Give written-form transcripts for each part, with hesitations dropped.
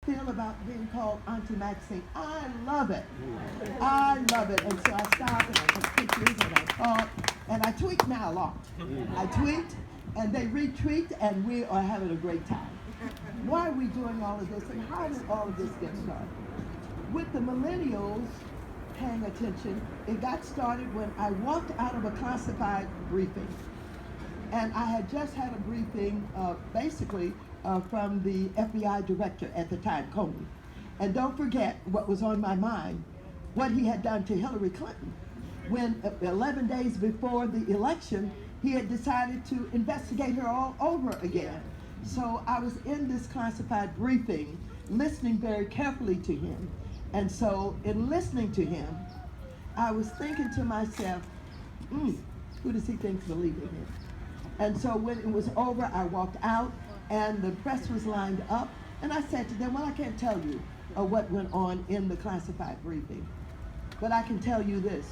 feel about being called Auntie Maxine? I love it. I love it. And so I stop and I take pictures and I talk. And I tweet now a lot. I tweet and they retweet and we are having a great time. Why are we doing all of this and how did all of this get started? With the millennials paying attention, it got started when I walked out of a classified briefing. And I had just had a briefing basically from the FBI director at the time, Comey. And don't forget what was on my mind, what he had done to Hillary Clinton. When 11 days before the election, he had decided to investigate her all over again. So I was in this classified briefing, listening very carefully to him. And so in listening to him, I was thinking to myself, who does he think's believing him? And so when it was over, I walked out and the press was lined up. And I said to them, well, I can't tell you what went on in the classified briefing, but I can tell you this.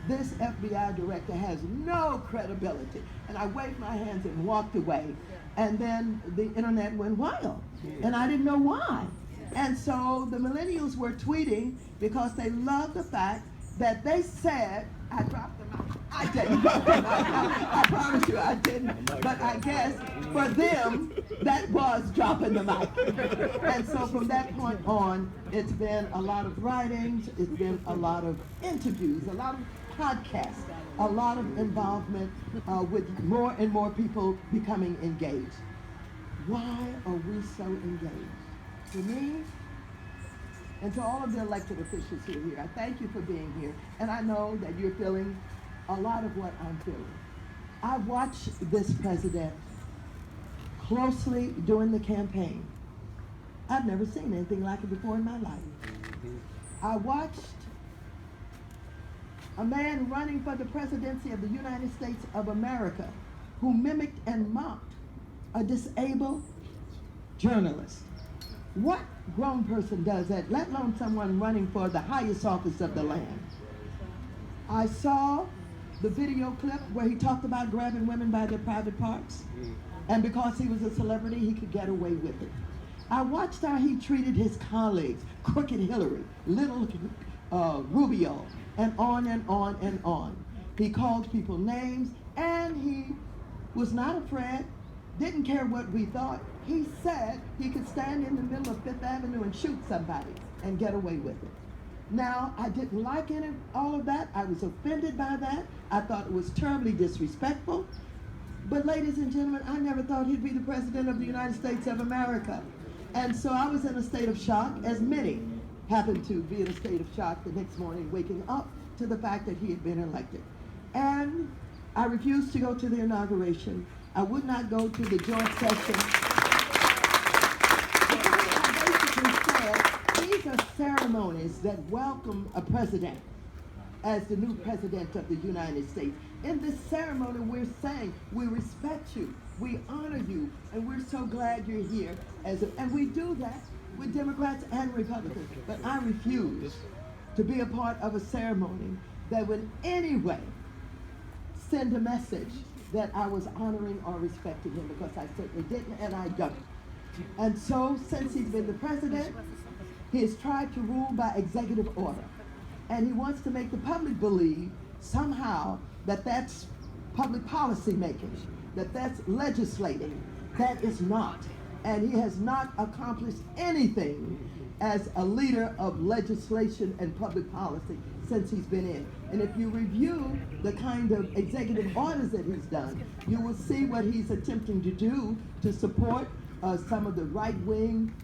This FBI director has no credibility. And I waved my hands and walked away. And then the internet went wild. And I didn't know why. And so the millennials were tweeting because they loved the fact that they said, I dropped the mic. I didn't. I promise you I didn't. But I guess for them, that was dropping the mic. And so from that point on, it's been a lot of writings, it's been a lot of interviews, a lot of podcasts, a lot of involvement with more and more people becoming engaged. Why are we so engaged? To me, and to all of the elected officials who are here, I thank you for being here. And I know that you're feeling a lot of what I'm feeling. I watched this president closely during the campaign. I've never seen anything like it before in my life. I watched a man running for the presidency of the United States of America who mimicked and mocked a disabled journalist. What grown person does that, let alone someone running for the highest office of the land? I saw the video clip where he talked about grabbing women by their private parts, and because he was a celebrity, he could get away with it. I watched how he treated his colleagues, Crooked Hillary, Little Rubio, and on and on and on. He called people names, and he was not afraid, didn't care what we thought. He said he could stand in the middle of Fifth Avenue and shoot somebody and get away with it. Now, I didn't like all of that. I was offended by that. I thought it was terribly disrespectful. But ladies and gentlemen, I never thought he'd be the president of the United States of America. And so I was in a state of shock, as many happened to be in a state of shock the next morning, waking up to the fact that he had been elected. And I refused to go to the inauguration. I would not go to the joint session. These are ceremonies that welcome a president as the new president of the United States. In this ceremony, we're saying we respect you, we honor you, and we're so glad you're here. And we do that with Democrats and Republicans. But I refuse to be a part of a ceremony that would in any way send a message that I was honoring or respecting him, because I certainly didn't, and I don't. And so, since he's been the president, he has tried to rule by executive order. And he wants to make the public believe somehow that that's public policy making, that that's legislating. That is not. And he has not accomplished anything as a leader of legislation and public policy since he's been in. And if you review the kind of executive orders that he's done, you will see what he's attempting to do to support some of the right-wing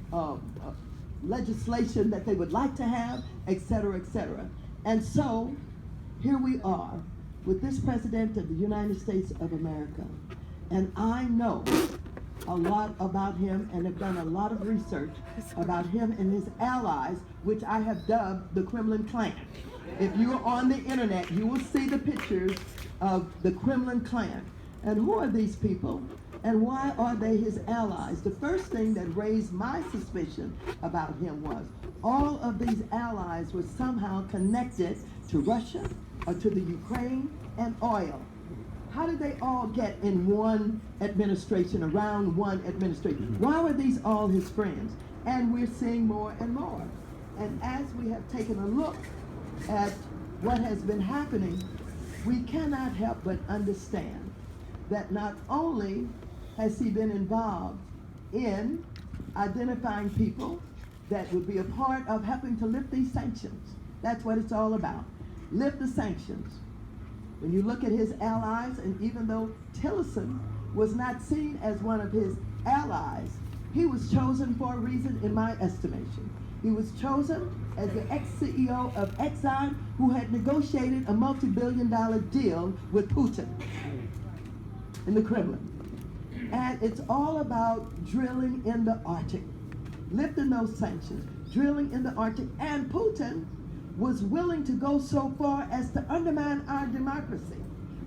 legislation that they would like to have, et cetera, et cetera. And so, here we are with this president of the United States of America. And I know a lot about him and have done a lot of research about him and his allies, which I have dubbed the Kremlin Clan. If you're on the internet, you will see the pictures of the Kremlin Clan. And who are these people? And why are they his allies? The first thing that raised my suspicion about him was all of these allies were somehow connected to Russia or to the Ukraine and oil. How did they all get in one administration, around one administration? Why were these all his friends? And we're seeing more and more. And as we have taken a look at what has been happening, we cannot help but understand that not only has he been involved in identifying people that would be a part of helping to lift these sanctions. That's what it's all about. Lift the sanctions. When you look at his allies, and even though Tillerson was not seen as one of his allies, he was chosen for a reason in my estimation. He was chosen as the ex-CEO of Exxon, who had negotiated a multi-billion-dollar deal with Putin in the Kremlin. And it's all about drilling in the Arctic, lifting those sanctions, drilling in the Arctic. And Putin was willing to go so far as to undermine our democracy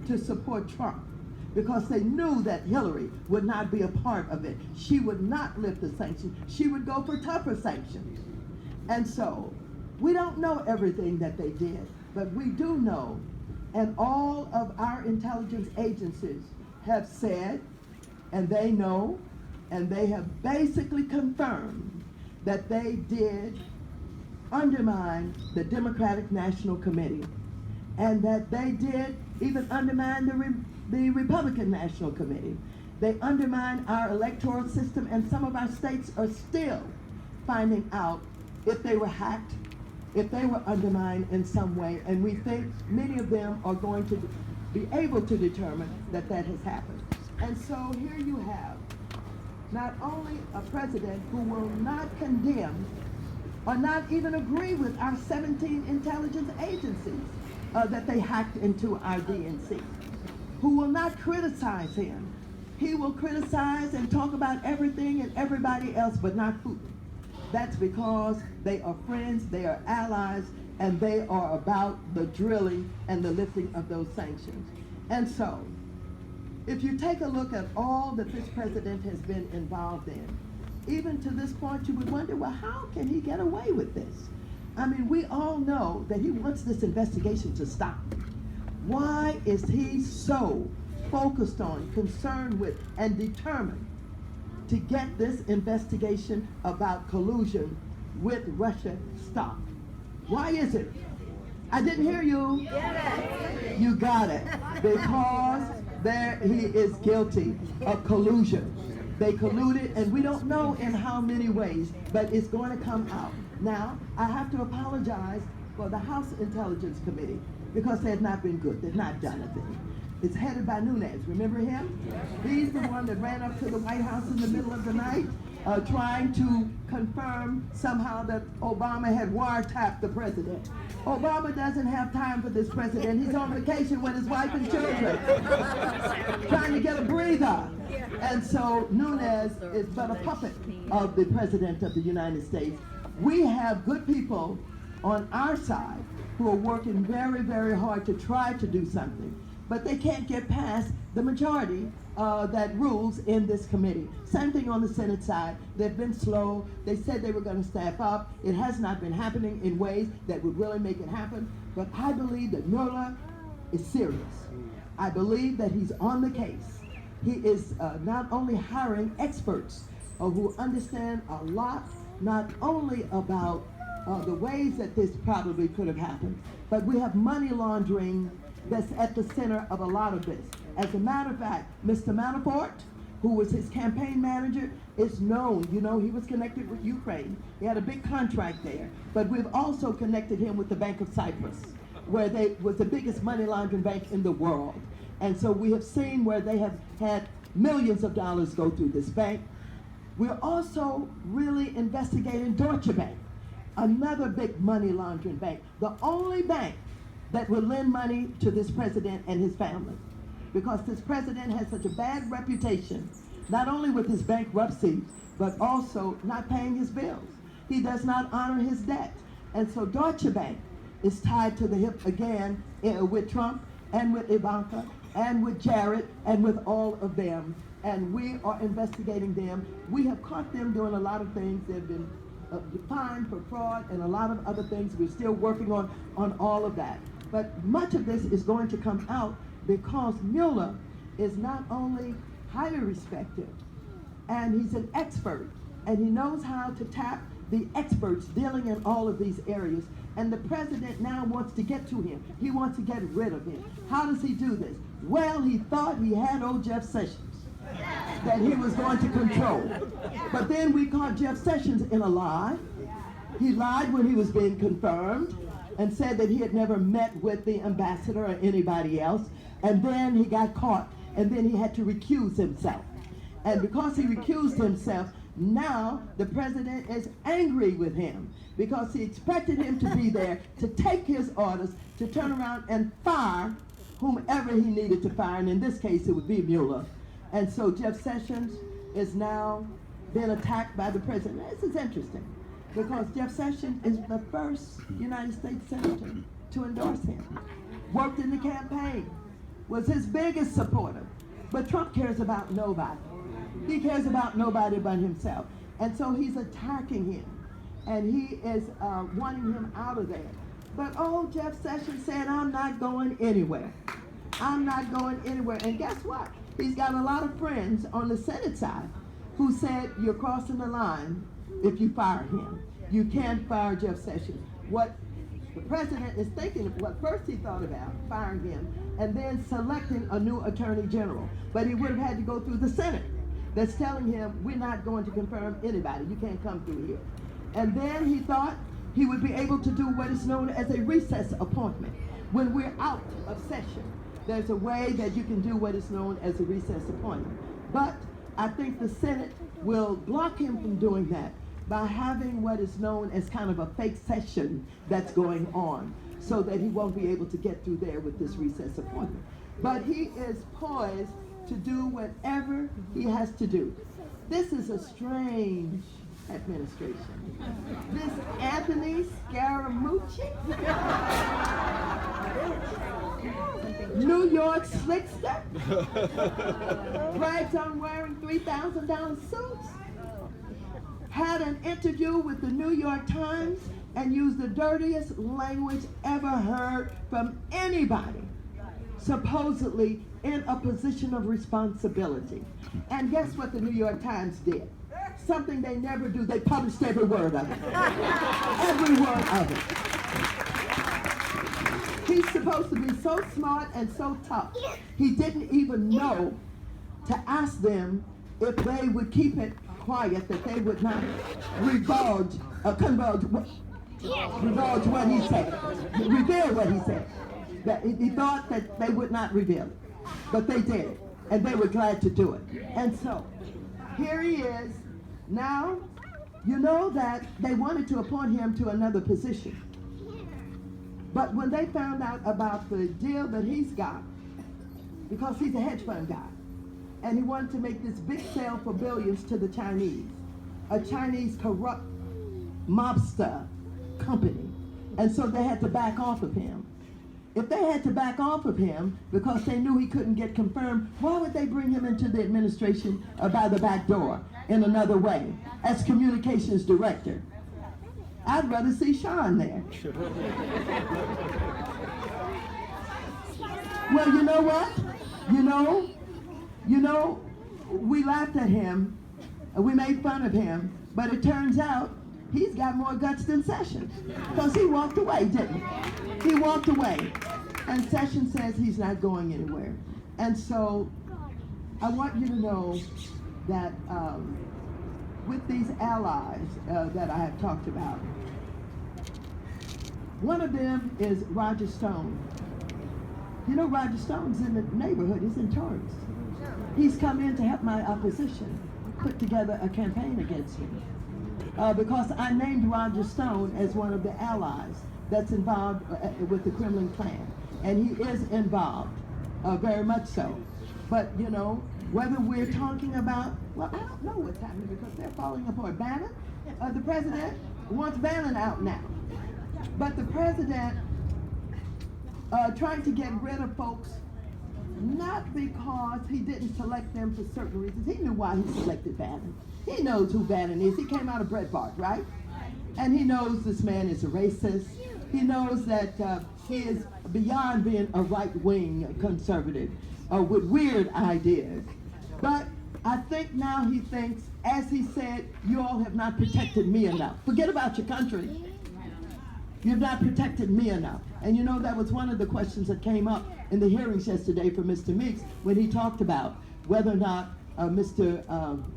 to support Trump, because they knew that Hillary would not be a part of it. She would not lift the sanctions. She would go for tougher sanctions. And so, we don't know everything that they did, but we do know, and all of our intelligence agencies have said, and they know, and they have basically confirmed that they did undermine the Democratic National Committee, and that they did even undermine the Republican National Committee. They undermined our electoral system, and some of our states are still finding out if they were hacked, if they were undermined in some way, and we think many of them are going to be able to determine that that has happened. And so here you have not only a president who will not condemn or not even agree with our 17 intelligence agencies that they hacked into our DNC, who will not criticize him. He will criticize and talk about everything and everybody else, but not Putin. That's because they are friends, they are allies, and they are about the drilling and the lifting of those sanctions. And so, if you take a look at all that this president has been involved in, even to this point, you would wonder, well, how can he get away with this? I mean, we all know that he wants this investigation to stop. Why is he so focused on, concerned with, and determined to get this investigation about collusion with Russia stopped? Why is it? I didn't hear you. You got it. Because he is guilty of collusion. They colluded, and we don't know in how many ways, but it's going to come out. Now, I have to apologize for the House Intelligence Committee, because they have not been good. They've not done a thing. It's headed by Nunes. Remember him? He's the one that ran up to the White House in the middle of the night, trying to confirm somehow that Obama had wiretapped the president. Obama doesn't have time for this president. He's on vacation with his wife and children, trying to get a breather. And so Nunes is but a puppet of the President of the United States. We have good people on our side who are working very, very hard to try to do something, but they can't get past the majority that rules in this committee. Same thing on the Senate side. They've been slow. They said they were going to staff up. It has not been happening in ways that would really make it happen. But I believe that Mueller is serious. I believe that he's on the case. He is not only hiring experts who understand a lot, not only about the ways that this probably could have happened, but we have money laundering that's at the center of a lot of this. As a matter of fact, Mr. Manafort, who was his campaign manager, is known. You know, he was connected with Ukraine. He had a big contract there. But we've also connected him with the Bank of Cyprus, where they was the biggest money laundering bank in the world. And so we have seen where they have had millions of dollars go through this bank. We're also really investigating Deutsche Bank, another big money laundering bank, the only bank that will lend money to this president and his family. Because this president has such a bad reputation, not only with his bankruptcy, but also not paying his bills. He does not honor his debt. And so Deutsche Bank is tied to the hip again with Trump and with Ivanka and with Jared and with all of them. And we are investigating them. We have caught them doing a lot of things. They've been fined for fraud and a lot of other things. We're still working on all of that. But much of this is going to come out because Mueller is not only highly respected, and he's an expert and he knows how to tap the experts dealing in all of these areas. And the president now wants to get to him. He wants to get rid of him. How does he do this? Well, he thought he had old Jeff Sessions that he was going to control. But then we caught Jeff Sessions in a lie. He lied when he was being confirmed and said that he had never met with the ambassador or anybody else. And then he got caught, and then he had to recuse himself. And because he recused himself, now the president is angry with him because he expected him to be there to take his orders, to turn around and fire whomever he needed to fire. And in this case, it would be Mueller. And so Jeff Sessions is now being attacked by the president. This is interesting because Jeff Sessions is the first United States senator to endorse him. Worked in the campaign, was his biggest supporter. But Trump cares about nobody. He cares about nobody but himself. And so he's attacking him. And he is wanting him out of there. But Jeff Sessions said, I'm not going anywhere. I'm not going anywhere. And guess what? He's got a lot of friends on the Senate side who said, you're crossing the line if you fire him. You can't fire Jeff Sessions. What the president is thinking, well, first he thought about firing him and then selecting a new attorney general. But he would have had to go through the Senate that's telling him, we're not going to confirm anybody. You can't come through here. And then he thought he would be able to do what is known as a recess appointment. When we're out of session, there's a way that you can do what is known as a recess appointment. But I think the Senate will block him from doing that by having what is known as kind of a fake session that's going on so that he won't be able to get through there with this recess appointment. But he is poised to do whatever he has to do. This is a strange administration. This Anthony Scaramucci, New York slickster, brags on wearing $3,000 suits, had an interview with the New York Times and used the dirtiest language ever heard from anybody, supposedly in a position of responsibility. And guess what the New York Times did? Something they never do. They published every word of it. Every word of it. He's supposed to be so smart and so tough. He didn't even know to ask them if they would keep it quiet, that they would not divulge what he said, reveal what he said. That he thought that they would not reveal it, but they did, and they were glad to do it. And so, here he is. Now, you know that they wanted to appoint him to another position. But when they found out about the deal that he's got, because he's a hedge fund guy, and he wanted to make this big sale for billions to the Chinese, a Chinese corrupt mobster company. And so they had to back off of him. If they had to back off of him because they knew he couldn't get confirmed, why would they bring him into the administration by the back door in another way as communications director? I'd rather see Sean there. Well, you know what? We laughed at him, we made fun of him, but it turns out he's got more guts than Sessions, because he walked away, didn't he? He walked away, and Sessions says he's not going anywhere. And so I want you to know that with these allies that I have talked about, one of them is Roger Stone. You know, Roger Stone's in the neighborhood. He's in Torrance. He's come in to help my opposition put together a campaign against me. Because I named Roger Stone as one of the allies that's involved with the Kremlin clan. And he is involved, very much so. But, whether we're talking about, well, I don't know what's happening because they're falling apart. Bannon, the president wants Bannon out now. But the president trying to get rid of folks, not because he didn't select them for certain reasons. He knew why he selected Bannon. He knows who Bannon is. He came out of Breitbart, right? And he knows this man is a racist. He knows that he is beyond being a right-wing conservative with weird ideas. But I think now he thinks, as he said, you all have not protected me enough. Forget about your country. You've not protected me enough. And you know, that was one of the questions that came up in the hearings yesterday for Mr. Meeks when he talked about whether or not Mr.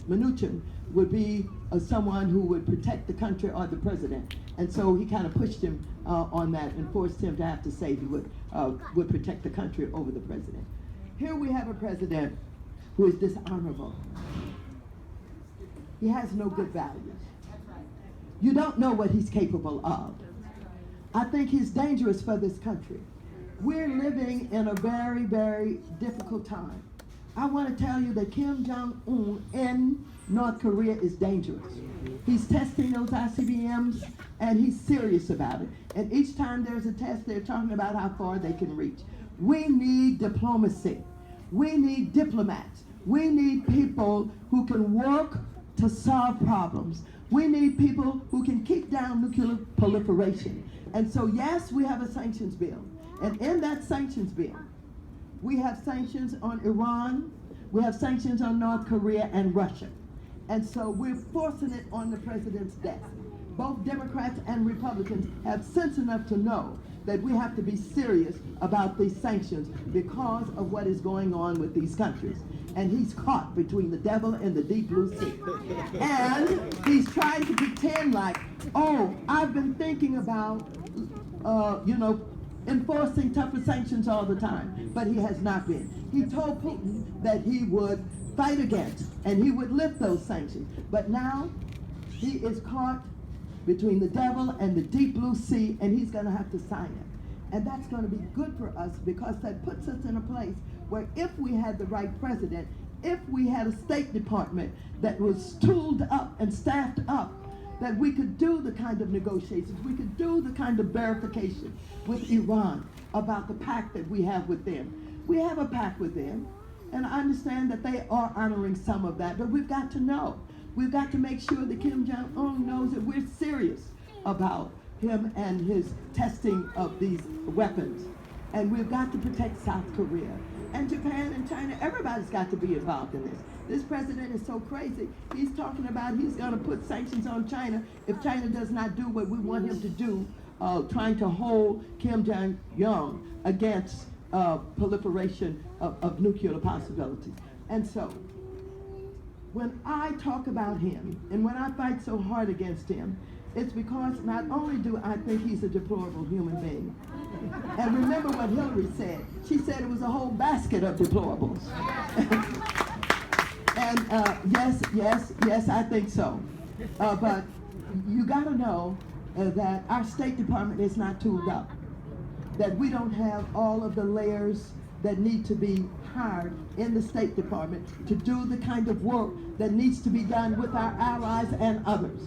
Mnuchin would be someone who would protect the country or the president. And so he kind of pushed him on that and forced him to have to say he would protect the country over the president. Here we have a president who is dishonorable. He has no good values. You don't know what he's capable of. I think he's dangerous for this country. We're living in a very, very difficult time. I want to tell you that Kim Jong-un in North Korea is dangerous. He's testing those ICBMs, and he's serious about it. And each time there's a test, they're talking about how far they can reach. We need diplomacy. We need diplomats. We need people who can work to solve problems. We need people who can keep down nuclear proliferation. And so, yes, we have a sanctions bill. And in that sanctions bill, we have sanctions on Iran, we have sanctions on North Korea and Russia. And so we're forcing it on the president's desk. Both Democrats and Republicans have sense enough to know that we have to be serious about these sanctions because of what is going on with these countries. And he's caught between the devil and the deep blue sea. And he's trying to pretend like, oh, I've been thinking about, enforcing tougher sanctions all the time. But he has not been. He told Putin that he would fight against and he would lift those sanctions. But now he is caught between the devil and the deep blue sea, and he's going to have to sign it. And that's going to be good for us because that puts us in a place where if we had the right president, if we had a State Department that was tooled up and staffed up, that we could do the kind of negotiations, we could do the kind of verification with Iran about the pact that we have with them. We have a pact with them, and I understand that they are honoring some of that, but we've got to know. We've got to make sure that Kim Jong-un knows that we're serious about him and his testing of these weapons. And we've got to protect South Korea. And Japan and China, everybody's got to be involved in this. This president is so crazy. He's talking about he's going to put sanctions on China if China does not do what we want him to do, trying to hold Kim Jong-un against proliferation of nuclear possibilities. And so, when I talk about him, and when I fight so hard against him, it's because not only do I think he's a deplorable human being, and remember what Hillary said. She said it was a whole basket of deplorables. And yes, I think so. But you got to know that our State Department is not tooled up, that we don't have all of the layers that need to be hired in the State Department to do the kind of work that needs to be done with our allies and others.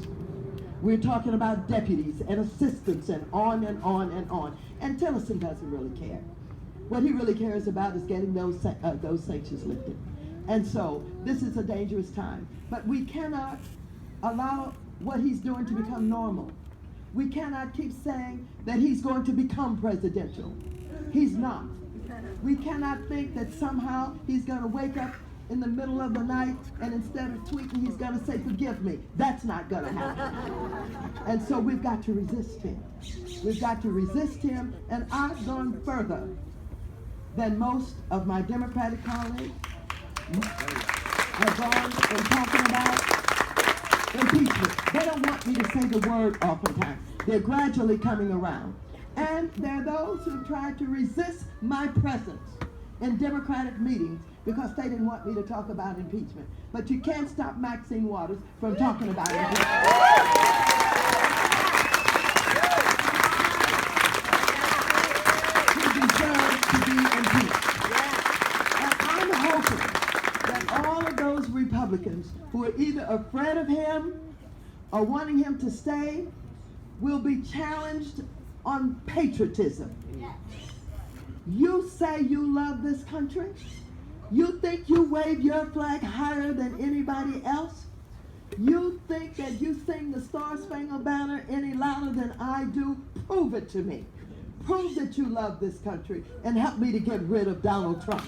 We're talking about deputies and assistants and on and on and on. And Tillerson doesn't really care. What he really cares about is getting those sanctions lifted. And so this is a dangerous time. But we cannot allow what he's doing to become normal. We cannot keep saying that he's going to become presidential. He's not. We cannot think that somehow he's going to wake up in the middle of the night and instead of tweeting, he's going to say, forgive me. That's not going to happen. And so we've got to resist him. We've got to resist him. And I've gone further than most of my Democratic colleagues have gone in talking about impeachment. They don't want me to say the word oftentimes. They're gradually coming around. And there are those who tried to resist my presence in Democratic meetings because they didn't want me to talk about impeachment. But you can't stop Maxine Waters from talking about impeachment. He deserves to be impeached. And I'm hoping that all of those Republicans who are either afraid of him or wanting him to stay will be challenged on patriotism. You say you love this country? You think you wave your flag higher than anybody else? You think that you sing the Star Spangled Banner any louder than I do? Prove it to me. Prove that you love this country and help me to get rid of Donald Trump.